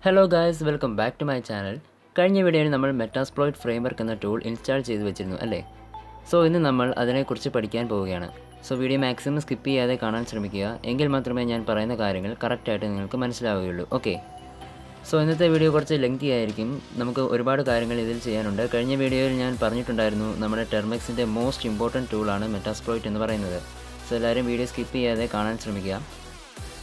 Hello guys, welcome back to my channel. കഴിഞ്ഞ വീഡിയോയിൽ നമ്മൾ മെറ്റാസ്പ്ലോയിറ്റ് ഫ്രെയിംവർക്ക് എന്ന ടൂൾ ഇൻസ്റ്റാൾ ചെയ്ത് വെച്ചിരുന്നു അല്ലേ? സോ ഇന്ന് നമ്മൾ അതിനെക്കുറിച്ച് പഠിക്കാൻ പോവുകയാണ്. സോ വീഡിയോ മാക്സിമം സ്കിപ്പ് ചെയ്യാതെ കാണാൻ ശ്രമിക്കുക, എങ്കിൽ മാത്രമേ ഞാൻ പറയുന്ന കാര്യങ്ങൾ കറക്റ്റായിട്ട് നിങ്ങൾക്ക് മനസ്സിലാവുകയുള്ളൂ. ഓക്കെ, സോ ഇന്നത്തെ വീഡിയോ കുറച്ച് ലെങ്തി ആയിരിക്കും. നമുക്ക് ഒരുപാട് കാര്യങ്ങൾ ഇതിൽ ചെയ്യാനുണ്ട്. കഴിഞ്ഞ വീഡിയോയിൽ ഞാൻ പറഞ്ഞിട്ടുണ്ടായിരുന്നു നമ്മുടെ ടെർമെക്സിൻ്റെ മോസ്റ്റ് ഇമ്പോർട്ടൻറ്റ് ടൂളാണ് മെറ്റാസ്പ്ലോയിറ്റ് എന്ന് പറയുന്നത്. സോ എല്ലാവരും വീഡിയോ സ്കിപ്പ് ചെയ്യാതെ കാണാൻ ശ്രമിക്കുക.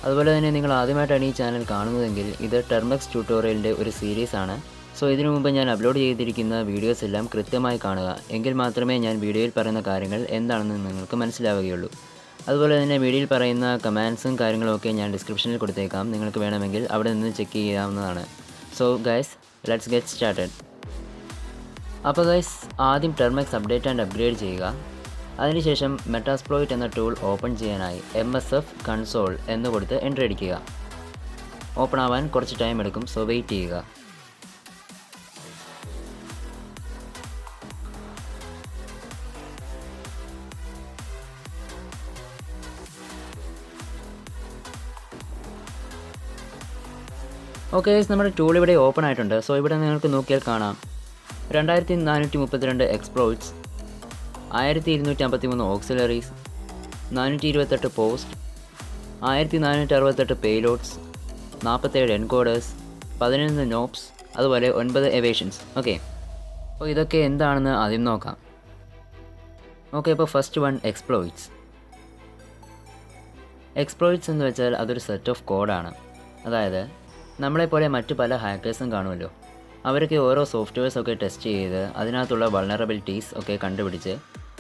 അതുപോലെ തന്നെ നിങ്ങൾ ആദ്യമായിട്ടാണ് ഈ ചാനൽ കാണുന്നതെങ്കിൽ ഇത് ടെർമെക്സ് ട്യൂട്ടോറിയലിൻ്റെ ഒരു സീരീസാണ്. സോ ഇതിനു മുമ്പ് ഞാൻ അപ്ലോഡ് ചെയ്തിരിക്കുന്ന വീഡിയോസ് എല്ലാം കൃത്യമായി കാണുക, എങ്കിൽ മാത്രമേ ഞാൻ വീഡിയോയിൽ പറയുന്ന കാര്യങ്ങൾ എന്താണെന്ന് നിങ്ങൾക്ക് മനസ്സിലാവുകയുള്ളൂ. അതുപോലെ തന്നെ വീഡിയോയിൽ പറയുന്ന കമാൻഡ്സും കാര്യങ്ങളുമൊക്കെ ഞാൻ ഡിസ്ക്രിപ്ഷനിൽ കൊടുത്തേക്കാം. നിങ്ങൾക്ക് വേണമെങ്കിൽ അവിടെ നിന്ന് ചെക്ക് ചെയ്യാവുന്നതാണ്. So guys, let's get started. അപ്പോൾ ഗൈസ്, ആദ്യം ടെർമെക്സ് അപ്ഡേറ്റ് ആൻഡ് അപ്ഗ്രേഡ് ചെയ്യുക. അതിനുശേഷം മെറ്റാസ്പ്ലോയിറ്റ് എന്ന ടൂൾ ഓപ്പൺ ചെയ്യാനായി MSF കൺസോൾ എന്ന് കൊടുത്ത് എൻ്റർ അടിക്കുക. ഓപ്പൺ ആവാൻ കുറച്ച് ടൈം എടുക്കും, സോ വെയിറ്റ് ചെയ്യുക. ഓക്കെ, നമ്മുടെ ടൂൾ ഇവിടെ ഓപ്പൺ ആയിട്ടുണ്ട്. സോ ഇവിടെ നിങ്ങൾക്ക് നോക്കിയാൽ കാണാം 2432 exploits, 1253 auxiliaries, 428 post, 1468 payloads, 47 encoders, 11 നോബ്സ്, അതുപോലെ 9 എവേഷൻസ്. ഓക്കെ, അപ്പോൾ ഇതൊക്കെ എന്താണെന്ന് ആദ്യം നോക്കാം. ഓക്കെ, അപ്പോൾ ഫസ്റ്റ് വൺ എക്സ്പ്ലോയിറ്റ്സ്. എക്സ്പ്ലോയിറ്റ്സ് എന്ന് വെച്ചാൽ അതൊരു സെറ്റ് ഓഫ് കോഡാണ്. അതായത് നമ്മളെപ്പോലെ മറ്റു പല ഹാക്കേഴ്സും കാണുമല്ലോ, അവരൊക്കെ ഓരോ സോഫ്റ്റ്വെയർസൊക്കെ ടെസ്റ്റ് ചെയ്ത് അതിനകത്തുള്ള വൾനറബിലിറ്റീസ് ഒക്കെ കണ്ടുപിടിച്ച്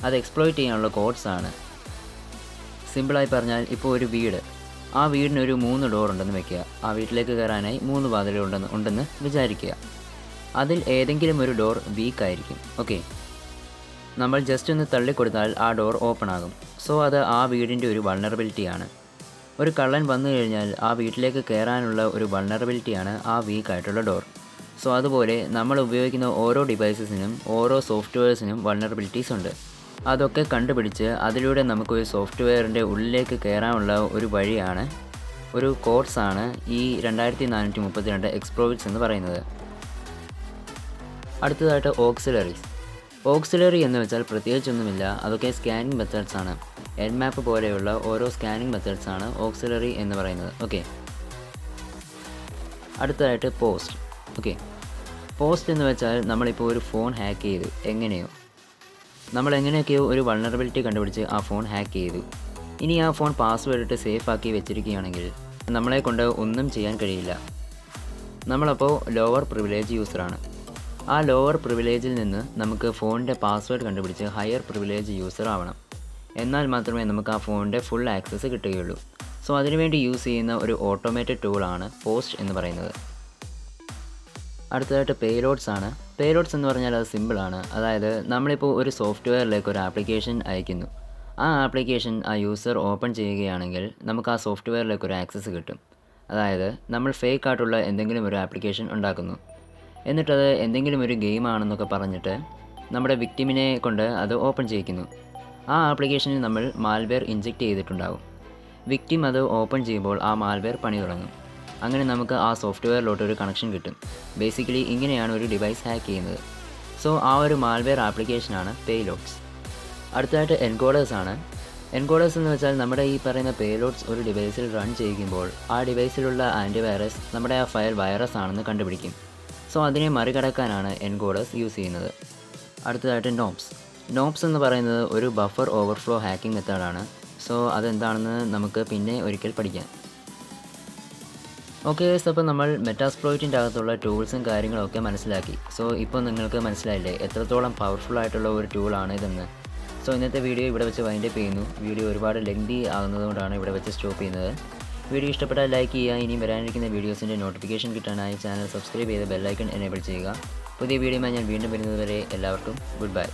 അത് എക്സ്പ്ലോയിറ്റ് ചെയ്യാനുള്ള കോഡ്സാണ്. സിമ്പിളായി പറഞ്ഞാൽ, ഇപ്പോൾ ഒരു വീട്, ആ വീടിനൊരു 3 ഡോർ ഉണ്ടെന്ന് വെക്കുക. ആ വീട്ടിലേക്ക് കയറാനായി 3 വാതിലുണ്ടെന്ന് വിചാരിക്കുക. അതിൽ ഏതെങ്കിലും ഒരു ഡോർ വീക്കായിരിക്കും. ഓക്കെ, നമ്മൾ ജസ്റ്റ് ഒന്ന് തള്ളിക്കൊടുത്താൽ ആ ഡോർ ഓപ്പൺ ആകും. സോ അത് ആ വീടിൻ്റെ ഒരു വൾനറബിലിറ്റിയാണ്. ഒരു കള്ളൻ വന്നു കഴിഞ്ഞാൽ ആ വീട്ടിലേക്ക് കയറാനുള്ള ഒരു വൾനറബിലിറ്റിയാണ് ആ വീക്കായിട്ടുള്ള ഡോർ. സോ അതുപോലെ നമ്മൾ ഉപയോഗിക്കുന്ന ഓരോ ഡിവൈസസിനും ഓരോ സോഫ്റ്റ്വെയർസിനും വൾനറബിലിറ്റീസ് ഉണ്ട്. അതൊക്കെ കണ്ടുപിടിച്ച് അതിലൂടെ നമുക്കൊരു സോഫ്റ്റ്വെയറിൻ്റെ ഉള്ളിലേക്ക് കയറാനുള്ള ഒരു വഴിയാണ്, ഒരു കോഡ്സാണ് ഈ 2432 എക്സ്പ്ലോയിറ്റ്സ് എന്ന് പറയുന്നത്. അടുത്തതായിട്ട് ഓക്സിലറീസ്. ഓക്സിലറി എന്ന് വെച്ചാൽ പ്രത്യേകിച്ചൊന്നുമില്ല, അതൊക്കെ സ്കാനിങ് മെത്തേഡ്സ് ആണ്. Nmap പോലെയുള്ള ഓരോ സ്കാനിങ് മെത്തേഡ്സ് ആണ് ഓക്സിലറി എന്ന് പറയുന്നത്. ഓക്കെ, അടുത്തതായിട്ട് പോസ്റ്റ്. ഓക്കെ, പോസ്റ്റ് എന്ന് വെച്ചാൽ നമ്മളിപ്പോൾ ഒരു ഫോൺ ഹാക്ക് ചെയ്തു. നമ്മൾ എങ്ങനെയൊക്കെയോ ഒരു വൾനറബിലിറ്റി കണ്ടുപിടിച്ച് ആ ഫോൺ ഹാക്ക് ചെയ്തു. ഇനി ആ ഫോൺ പാസ്വേഡ് ഇട്ട് സേഫ് ആക്കി വെച്ചിരിക്കുകയാണെങ്കിൽ നമ്മളെ കൊണ്ട് ഒന്നും ചെയ്യാൻ കഴിയില്ല. നമ്മളപ്പോൾ ലോവർ പ്രിവിലേജ് യൂസറാണ്. ആ ലോവർ പ്രിവിലേജിൽ നിന്ന് നമുക്ക് ഫോണിൻ്റെ പാസ്വേഡ് കണ്ടുപിടിച്ച് ഹയർ പ്രിവിലേജ് യൂസർ ആവണം. എന്നാൽ മാത്രമേ നമുക്ക് ആ ഫോണിൻ്റെ ഫുൾ ആക്സസ് കിട്ടുകയുള്ളൂ. സോ അതിനുവേണ്ടി യൂസ് ചെയ്യുന്ന ഒരു ഓട്ടോമേറ്റഡ് ടൂളാണ് പോസ്റ്റ് എന്ന് പറയുന്നത്. അടുത്തതായിട്ട് പേലോഡ്സ് ആണ്. പേലോഡ്സ് എന്ന് പറഞ്ഞാൽ അത് സിമ്പിളാണ്. അതായത് നമ്മളിപ്പോൾ ഒരു സോഫ്റ്റ്വെയറിലേക്ക് ഒരു ആപ്ലിക്കേഷൻ അയക്കുന്നു. ആ ആപ്ലിക്കേഷൻ ആ യൂസർ ഓപ്പൺ ചെയ്യുകയാണെങ്കിൽ നമുക്ക് ആ സോഫ്റ്റ്വെയറിലേക്ക് ഒരു ആക്സസ് കിട്ടും. അതായത് നമ്മൾ ഫേക്ക് ആയിട്ടുള്ള എന്തെങ്കിലും ഒരു ആപ്ലിക്കേഷൻ ഉണ്ടാക്കുന്നു, എന്നിട്ടത് എന്തെങ്കിലും ഒരു ഗെയിം ആണെന്നൊക്കെ പറഞ്ഞിട്ട് നമ്മുടെ വിക്ടിമിനെ കൊണ്ട് അത് ഓപ്പൺ ചെയ്യിക്കുന്നു. ആ ആപ്ലിക്കേഷനിൽ നമ്മൾ മാൽവെയർ ഇഞ്ചെക്റ്റ് ചെയ്തിട്ടുണ്ടാകും. വിക്ടിം അത് ഓപ്പൺ ചെയ്യുമ്പോൾ ആ മാൽവെയർ പണി തുടങ്ങും. അങ്ങനെ നമുക്ക് ആ സോഫ്റ്റ്വെയറിലോട്ട് ഒരു കണക്ഷൻ കിട്ടും. ബേസിക്കലി ഇങ്ങനെയാണ് ഒരു ഡിവൈസ് ഹാക്ക് ചെയ്യുന്നത്. സോ ആ ഒരു മാൽവെയർ ആപ്ലിക്കേഷനാണ് പേലോഡ്സ്. അടുത്തതായിട്ട് എൻകോഡേഴ്സ് ആണ്. എൻകോഡേഴ്സ് എന്ന് വെച്ചാൽ നമ്മുടെ ഈ പറയുന്ന പേലോഡ്സ് ഒരു ഡിവൈസിൽ റൺ ചെയ്യിക്കുമ്പോൾ ആ ഡിവൈസിലുള്ള ആൻറ്റിവൈറസ് നമ്മുടെ ആ ഫയൽ വൈറസ് ആണെന്ന് കണ്ടുപിടിക്കും. സോ അതിനെ മറികടക്കാനാണ് എൻകോഡേഴ്സ് യൂസ് ചെയ്യുന്നത്. അടുത്തതായിട്ട് നോബ്സ് എന്ന് പറയുന്നത് ഒരു ബഫർ ഓവർഫ്ലോ ഹാക്കിംഗ് മെത്തേഡാണ്. സോ അതെന്താണെന്ന് നമുക്ക് പിന്നെ ഒരിക്കൽ പഠിക്കാം. ഓക്കെ, അപ്പോൾ നമ്മൾ മെറ്റാസ്പ്ലോയിറ്റിൻ്റെ അകത്തുള്ള ടൂൾസും കാര്യങ്ങളൊക്കെ മനസ്സിലാക്കി. സോ ഇപ്പോൾ നിങ്ങൾക്ക് മനസ്സിലായില്ലേ എത്രത്തോളം പവർഫുൾ ആയിട്ടുള്ള ഒരു ടൂളാണ് ഇതെന്ന്. സോ ഇന്നത്തെ വീഡിയോ ഇവിടെ വെച്ച് വൈൻഡപ്പ് ചെയ്യുന്നു. വീഡിയോ ഒരുപാട് ലെങ്തി ആകുന്നതുകൊണ്ടാണ് ഇവിടെ വെച്ച് സ്റ്റോപ്പ് ചെയ്യുന്നത്. വീഡിയോ ഇഷ്ടപ്പെട്ടാൽ ലൈക്ക് ചെയ്യുക. ഇനിയും വരാനിരിക്കുന്ന വീഡിയോസിൻ്റെ നോട്ടിഫിക്കേഷൻ കിട്ടാനായി ചാനൽ സബ്സ്ക്രൈബ് ചെയ്ത് ബെല്ലൈക്കൺ എനേബിൾ ചെയ്യുക. പുതിയ വീഡിയോയുമായി ഞാൻ വീണ്ടും വരുന്നതുവരെ എല്ലാവർക്കും ഗുഡ് ബൈ.